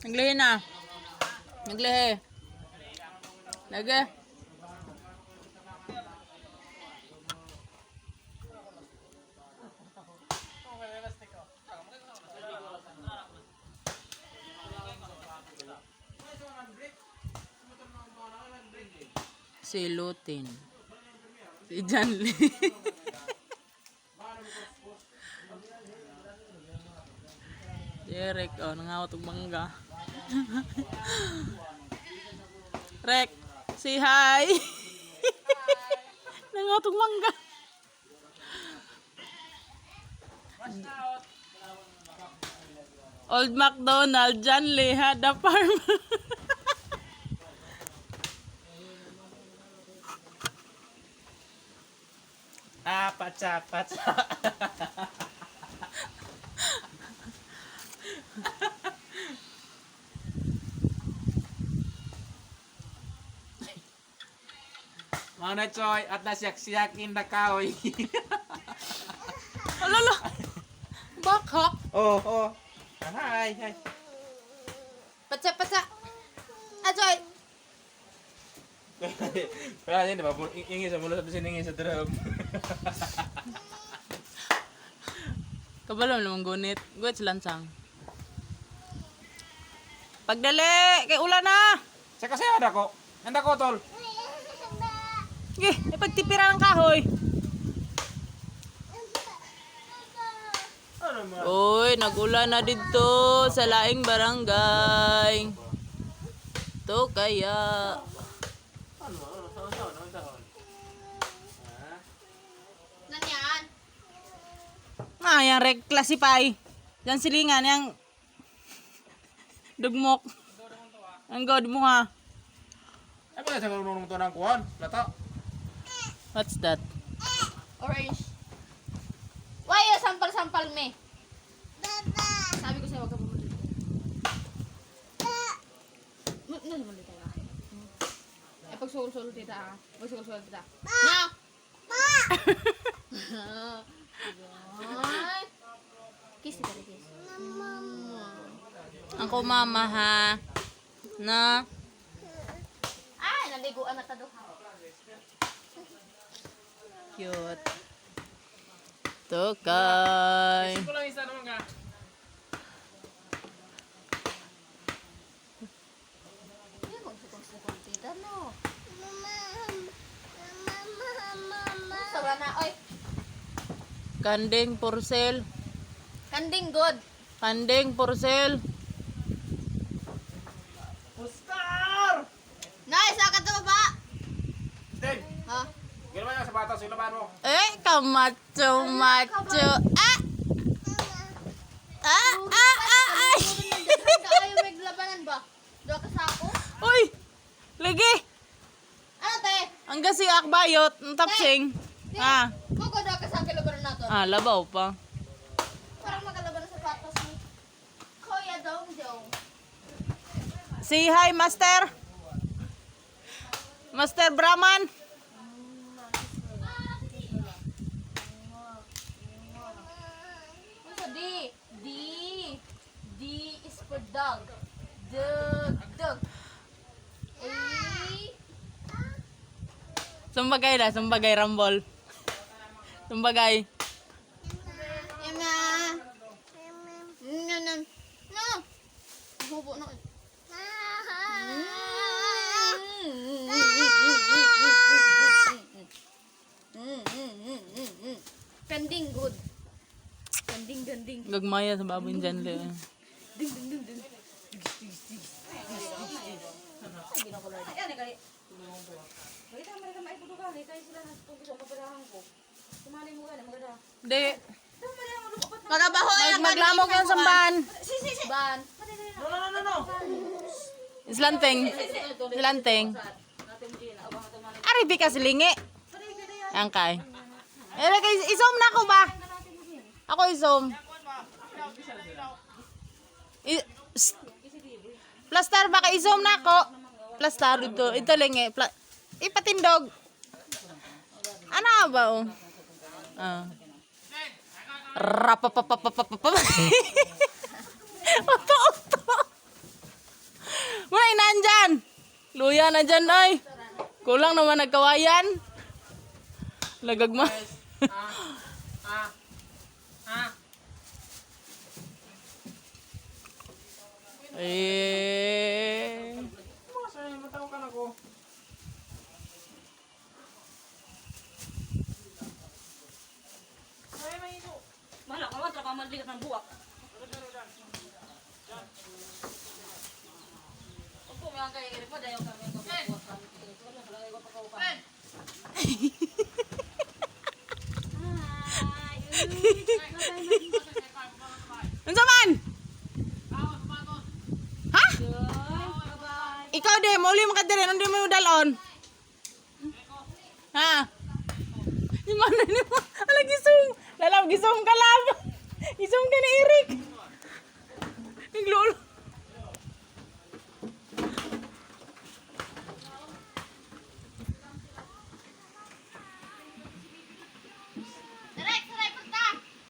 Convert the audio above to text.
Naglihi na. Naglihi. Lagi. Si Lutin. Si Janly. Derek, oh, nangawat og mangga. Rek, say hi. Nangawat og mangga. Old MacDonald, Janly had a farm. Patsa. Mana coy, at nasyak-syakin na kahoy. Alala. Bakhak. Oh. Hi. Patsa. Ajoy. Kaya yun, diba? Ingin sa mulo sa siningin sa drum. Kabalo naman gunit. Guwit sa lansang. Pagdali! Kay ulan na! Sa kasi ada ko. Handa ko, tol. Sige, ipagtipira ng kahoy. Uy, nagulan na dito sa laing barangay. To kaya. Nanyan? Yang reclassify. Yan silingan, yang dugmok. Ang god mo ha. Ay, pala sa nunong to ng kuhan. Lata. What's that? Orange. Why you sampal-sampal me? Sabi ko sa'yo, wag ka bumalik. Ano naman dito ka? Eh, pag sul-sul dito ka. Pag sul-sul dito. Na! Ay! Kiss dito, kiss. Ako mama ha. Na. Ay, naliguan na taduha. Cute. To kay. Ito lang isa naman ka. Yan, magsukong-sukong dito, no? Sawa na, oy. Kanding porcel. Kanding good. Kanding porcel. Oscar! Nice, akat na baba. Ten! Ha? Gano'n yung sapatos, yung laban mo. Kamacho. Ah! Ay! Ayaw may labanan ba? Doon ka sa ako? Uy! Lagi! Ano, te? Ang gasi akbayot, ang tapsing. Ah, Buko doon ka sa akin labanan nato. labaw pa. Parang magalaban sa sapatos ni Kuya Dong. Say hi, Master. Master Brahman. Ano sa D? D is for dog. Dog. A. Sumbagay rambol. Sumbagay. Emma. No. Hubo na. Kanding good. Kanding. Gagmaya sa baboy dyan. Ding. Di. Magabaho Maglamok yung samban. Ban. No. Islanteng. Aribi ka silingi. Angkay. Isom na ako ba? Ako isom. Plaster ba ka isom na ako? Plaster ito. Ito lingi. Ipatindog. Ano ba oh? Rapapapapapapap. Oto. kuya na dyan ay. Kulang naman nagkawayan. Lagag mo. Eh. Masaya, matawag ka na ko. Mahala ka man, traka maligat ng buwak. Opo, may ang kaya pa, dayo kami ang kapakuwat kami. Wala, wala, iwa pa kaupan. Unsa man? Ha? Ikaw de, mauli mo ka dire, hindi mo dalon. Ha? Imana ni mo, ala gisong. Lalaw gisong ka lang.